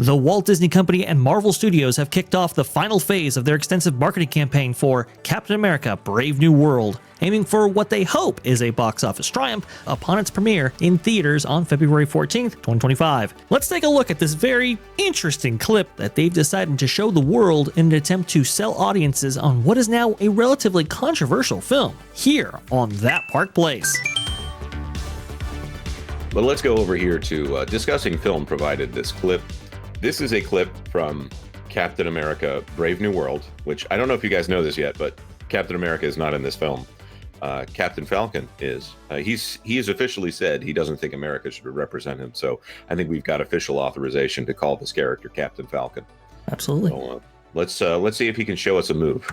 The Walt Disney Company and Marvel Studios have kicked off the final phase of their extensive marketing campaign for Captain America: Brave New World, aiming for what they hope is a box office triumph upon its premiere in theaters on February 14th, 2025. Let's take a look at this very interesting clip that they've decided to show the world in an attempt to sell audiences on what is now a relatively controversial film, here on That Park Place. But let's go over here to Discussing Film provided this clip. This is a clip from Captain America: Brave New World, which I don't know if you guys know this yet, but Captain America is not in this film. Captain Falcon is. He has officially said he doesn't think America should represent him. So I think we've got official authorization to call this character Captain Falcon. Absolutely. So, let's see if he can show us a move.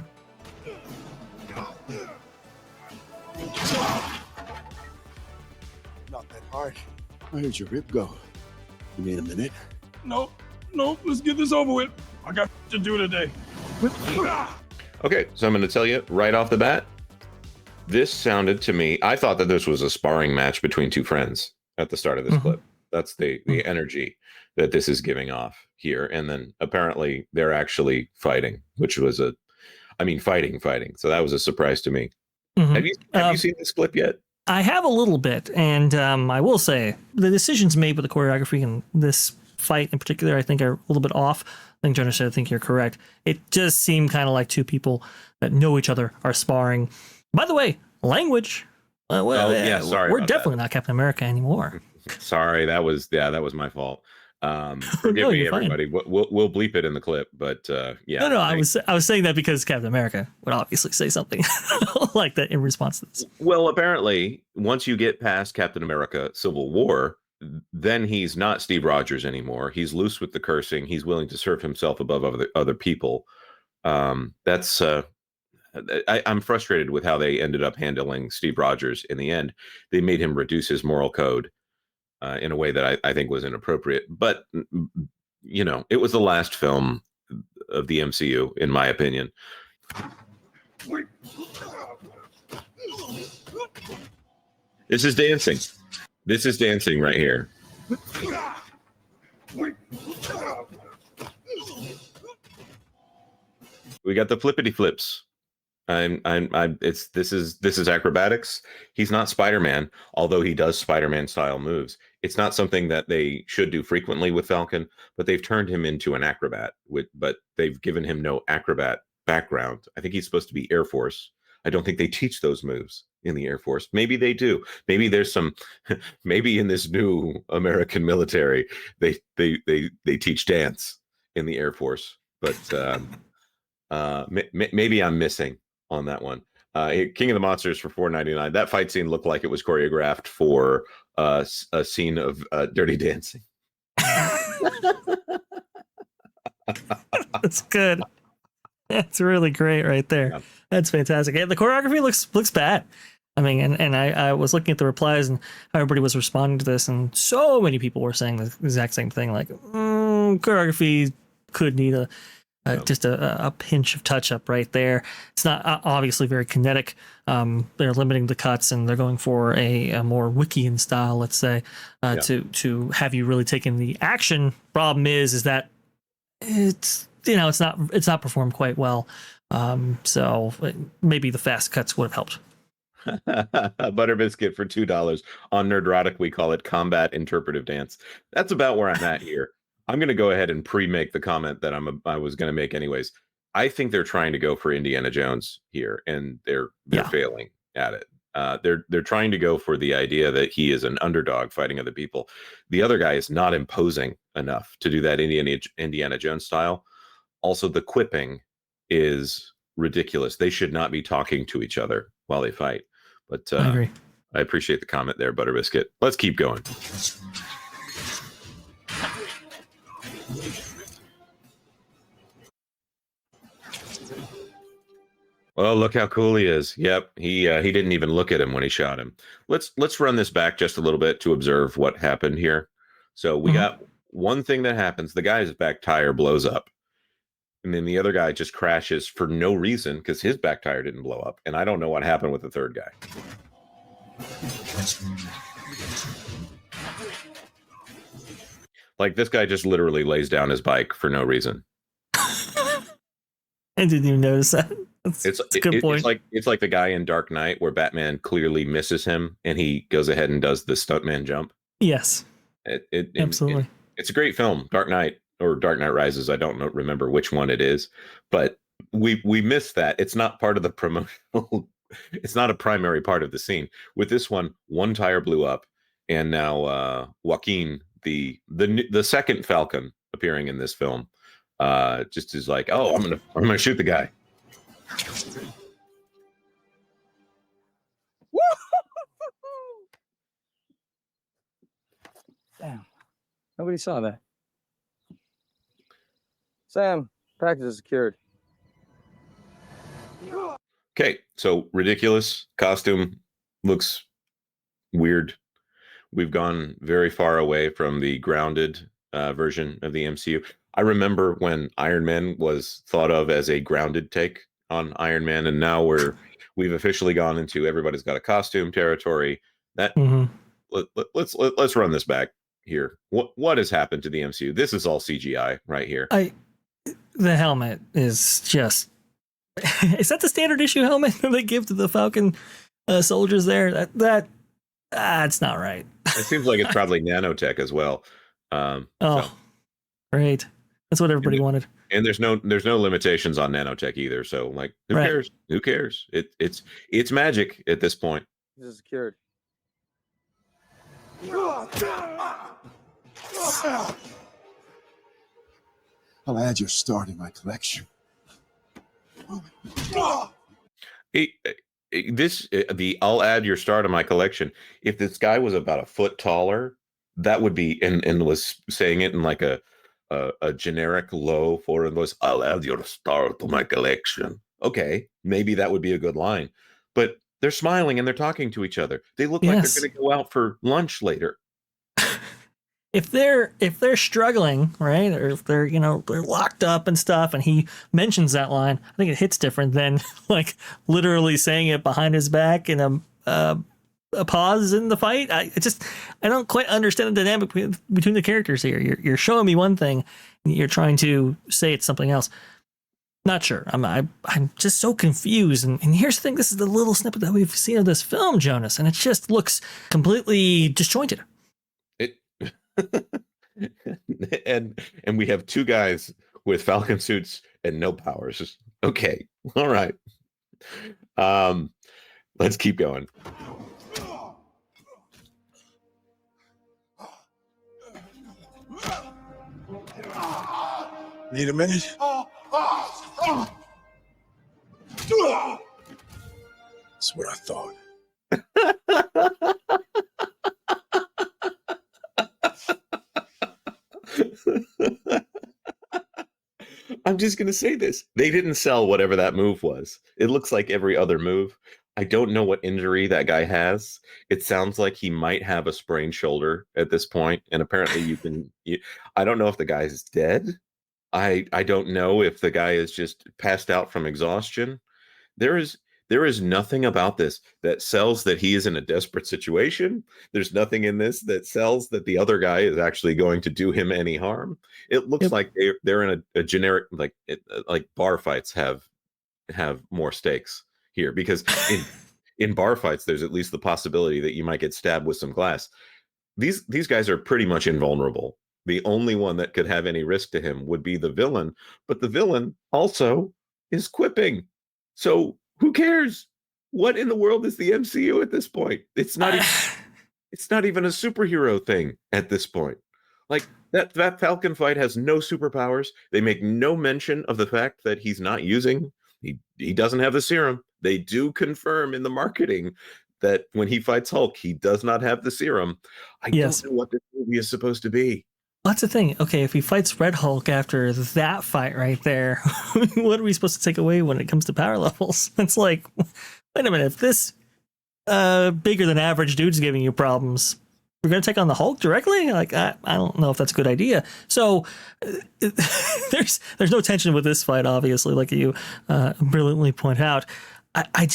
Not that hard. Where did your rib go? You need a minute? Nope, let's get this over with. I got to do today. Okay, so I'm going to tell you right off the bat, this sounded to me, I thought that this was a sparring match between two friends at the start of this clip. That's the energy that this is giving off here. And then apparently they're actually fighting, which was fighting. So that was a surprise to me. Have you seen this clip yet? I have a little bit, and I will say the decisions made with the choreography in this fight in particular, I think, are a little bit off. I think Jonas said, I think you're correct. It just seemed kind of like two people that know each other are sparring. By the way, language. Sorry. We're definitely not Captain America anymore. Sorry, that was my fault. Forgive me, everybody. We'll bleep it in the clip, but yeah. No, I was saying that because Captain America would obviously say something like that in response to this. Well, apparently, once you get past Captain America: Civil War, then he's not Steve Rogers anymore. He's loose with the cursing. He's willing to serve himself above other people. I'm frustrated with how they ended up handling Steve Rogers in the end. They made him reduce his moral code in a way that I think was inappropriate. But, it was the last film of the MCU, in my opinion. This is dancing. This is dancing right here. We got the flippity flips. This is acrobatics. He's not Spider-Man, although he does Spider-Man style moves. It's not something that they should do frequently with Falcon, but they've turned him into an acrobat. But they've given him no acrobat background. I think he's supposed to be Air Force. I don't think they teach those moves in the Air Force. Maybe they do. Maybe there's maybe in this new American military, they teach dance in the Air Force. But maybe I'm missing on that one. King of the Monsters for $4.99. That fight scene looked like it was choreographed for a scene of Dirty Dancing. That's good. That's really great right there. Yeah. That's fantastic. And the choreography looks bad. I mean, and I was looking at the replies and how everybody was responding to this, and so many people were saying the exact same thing, like choreography could need just a pinch of touch up right there. It's not obviously very kinetic. They're limiting the cuts, and they're going for a more Wiccan style, let's say, to have you really take in the action. Problem is that it's not performed quite well. So maybe the fast cuts would have helped. Butter biscuit for $2 on Nerdrotic. We call it combat interpretive dance. That's about where I'm at here. I'm going to go ahead and pre-make the comment that I was going to make anyways. I think they're trying to go for Indiana Jones here, and they're failing at it. They're trying to go for the idea that he is an underdog fighting other people. The other guy is not imposing enough to do that Indiana Jones style. Also, the quipping is ridiculous. They should not be talking to each other while they fight. But I agree. I appreciate the comment there, Butter Biscuit. Let's keep going. Well, look how cool he is. Yep, he didn't even look at him when he shot him. Let's run this back just a little bit to observe what happened here. So we got one thing that happens. The guy's back tire blows up. And then the other guy just crashes for no reason because his back tire didn't blow up. And I don't know what happened with the third guy. Like this guy just literally lays down his bike for no reason. I didn't even notice that. That's a good point. It's like the guy in Dark Knight where Batman clearly misses him and he goes ahead and does the stuntman jump. Yes, absolutely. It's a great film, Dark Knight or Dark Knight Rises. I don't remember which one it is, but we missed that. It's not part of the promotional. It's not a primary part of the scene. With this one tire blew up, and now Joaquin, the second Falcon appearing in this film, just is like, oh, I'm gonna shoot the guy. Damn. Nobody saw that. Sam, package is secured. Okay, so ridiculous costume, looks weird. We've gone very far away from the grounded version of the MCU. I remember when Iron Man was thought of as a grounded take on Iron Man, and now we've officially gone into everybody's got a costume territory. That let's run this back here. What has happened to the MCU? This is all CGI right here. The helmet is just. Is that the standard issue helmet that they give to the Falcon soldiers there? That's not right. It seems like it's probably nanotech as well. Great. That's what everybody wanted. And there's no limitations on nanotech either. So like, who cares? Who cares? It's magic at this point. This is secured. I'll add your star to my collection. I'll add your star to my collection. If this guy was about a foot taller, that would be and was saying it in like a generic low foreign voice. I'll add your star to my collection. Okay, maybe that would be a good line. But they're smiling and they're talking to each other. They look like they're going to go out for lunch later. If they're struggling, right, or if they're they're locked up and stuff, and he mentions that line, I think it hits different than like literally saying it behind his back in a pause in the fight. I don't quite understand the dynamic between the characters here. You're showing me one thing, and you're trying to say it's something else. Not sure. I'm just so confused. And here's the thing: this is the little snippet that we've seen of this film, Jonas, and it just looks completely disjointed. and we have two guys with Falcon suits and no powers. Okay, all right. Let's keep going. Need a minute? That's what I thought. I'm just going to say this. They didn't sell whatever that move was. It looks like every other move. I don't know what injury that guy has. It sounds like he might have a sprained shoulder at this point, and apparently I don't know if the guy is dead. I don't know if the guy is just passed out from exhaustion. There is nothing about this that sells that he is in a desperate situation. There's nothing in this that sells that the other guy is actually going to do him any harm. It looks like they're in a generic, like bar fights have more stakes here, because in bar fights there's at least the possibility that you might get stabbed with some glass. These guys are pretty much invulnerable. The only one that could have any risk to him would be the villain, but the villain also is quipping. So who cares? What in the world is the MCU at this point? It's not even a superhero thing at this point. Like that Falcon fight has no superpowers. They make no mention of the fact that he's not using. He doesn't have the serum. They do confirm in the marketing that when he fights Hulk, he does not have the serum. I don't know what this movie is supposed to be. Well, that's the thing. Okay, if he fights Red Hulk after that fight right there, what are we supposed to take away when it comes to power levels? It's like, wait a minute, if this bigger than average dude's giving you problems, we're going to take on the Hulk directly? Like, I don't know if that's a good idea. So there's no tension with this fight, obviously, like you brilliantly point out. I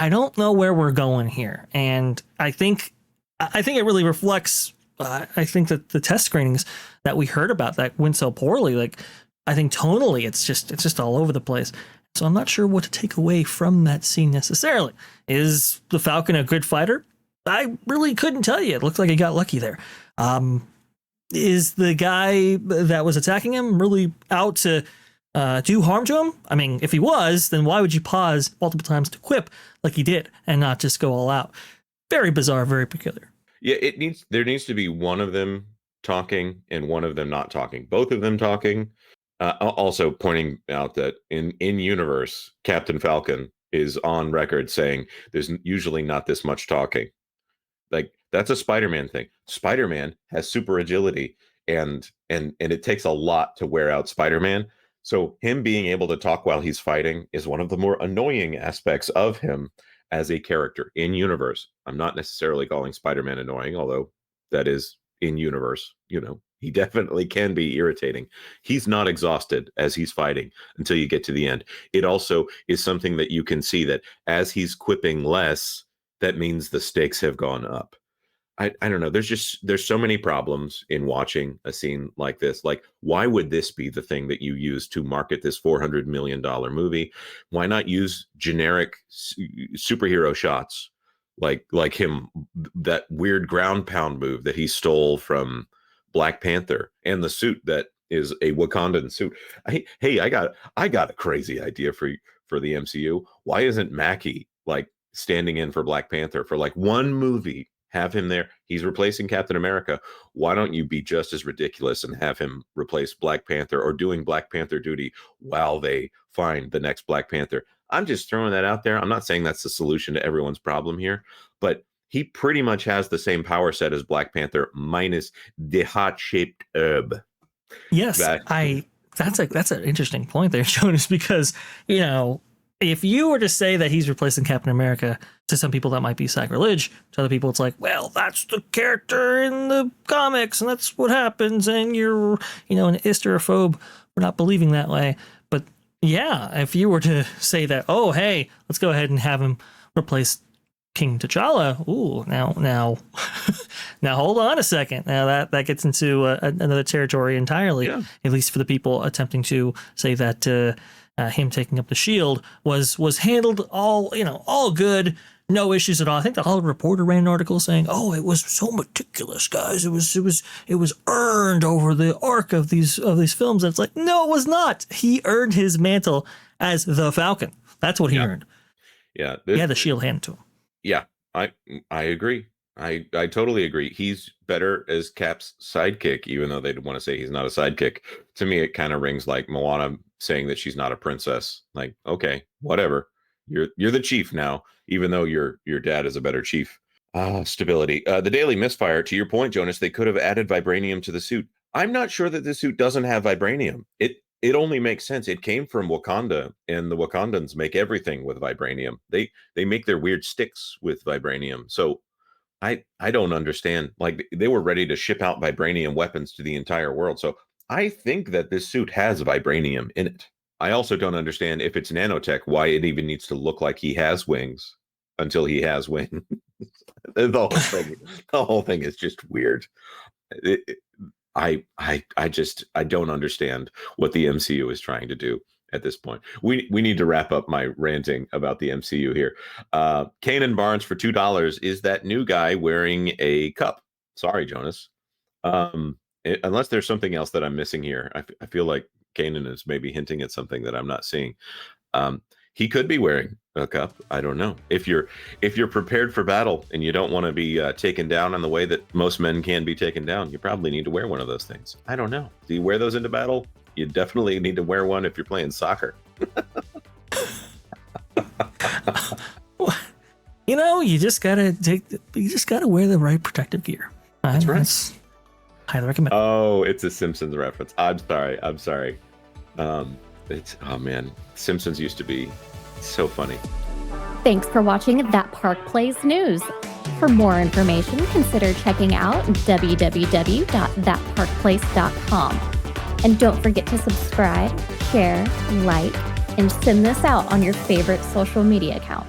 don't know where we're going here. And I think it really reflects, I think that the test screenings that we heard about that went so poorly. Like, I think tonally, it's just all over the place. So I'm not sure what to take away from that scene necessarily. Is the Falcon a good fighter? I really couldn't tell you. It looks like he got lucky there. Is the guy that was attacking him really out to do harm to him? I mean, if he was, then why would you pause multiple times to quip like he did and not just go all out? Very bizarre, very peculiar. Yeah, there needs to be one of them talking and one of them not talking. Both of them talking. Also pointing out that in universe, Captain Falcon is on record saying there's usually not this much talking. Like, that's a Spider-Man thing. Spider-Man has super agility, and it takes a lot to wear out Spider-Man. So him being able to talk while he's fighting is one of the more annoying aspects of him as a character in universe. I'm not necessarily calling Spider-Man annoying, although that is in universe. He definitely can be irritating. He's not exhausted as he's fighting until you get to the end. It also is something that you can see that as he's quipping less, that means the stakes have gone up. I don't know. There's so many problems in watching a scene like this. Like, why would this be the thing that you use to market this $400 million movie? Why not use generic superhero shots like him, that weird ground pound move that he stole from Black Panther, and the suit that is a Wakandan suit? I got a crazy idea for the MCU. Why isn't Mackie like standing in for Black Panther for like one movie? Have him there. He's replacing Captain America. Why don't you be just as ridiculous and have him replace Black Panther, or doing Black Panther duty while they find the next Black Panther? I'm just throwing that out there. I'm not saying that's the solution to everyone's problem here, but he pretty much has the same power set as Black Panther minus the heart-shaped herb. Yes, that's an interesting point there, Jonas, because, if you were to say that he's replacing Captain America, to some people that might be sacrilege. To other people, it's like, well, that's the character in the comics, and that's what happens, and you're, an hysterophobe for not believing that way. But yeah, if you were to say that, oh, hey, let's go ahead and have him replace King T'Challa. Ooh, now, now hold on a second. Now that gets into another territory entirely, yeah. At least for the people attempting to say that him taking up the shield was handled all good, no issues at all. I think the Hollywood Reporter ran an article saying, "Oh, it was so meticulous, guys. It was earned over the arc of these films." And it's like, no, it was not. He earned his mantle as the Falcon. That's what he earned. Yeah, he had the shield handed to him. Yeah, I agree. I totally agree. He's better as Cap's sidekick, even though they'd want to say he's not a sidekick. To me, it kind of rings like Moana saying that she's not a princess. Like, okay, whatever. You're the chief now, even though your dad is a better chief. Stability. The Daily Misfire, to your point, Jonas, they could have added vibranium to the suit. I'm not sure that the suit doesn't have vibranium. It only makes sense. It came from Wakanda, and the Wakandans make everything with vibranium. They make their weird sticks with vibranium. So I don't understand. Like, they were ready to ship out vibranium weapons to the entire world. So I think that this suit has vibranium in it. I also don't understand, if it's nanotech, why it even needs to look like he has wings until he has wings. The whole thing is just weird. I don't understand what the MCU is trying to do at this point. We need to wrap up my ranting about the MCU here. Kanan Barnes for $2 is that new guy wearing a cup. Sorry, Jonas. Unless there's something else that I'm missing here. I feel like Kanan is maybe hinting at something that I'm not seeing. He could be wearing a cup. I don't know. If you're prepared for battle and you don't want to be taken down in the way that most men can be taken down, you probably need to wear one of those things. I don't know. Do you wear those into battle? You definitely need to wear one if you're playing soccer. You just gotta wear the right protective gear. That's right. That's highly recommend. Oh, it's a Simpsons reference. I'm sorry. Oh man, Simpsons used to be so funny. Thanks for watching That Park Plays News. For more information, consider checking out www.thatparkplace.com. And don't forget to subscribe, share, like, and send this out on your favorite social media account.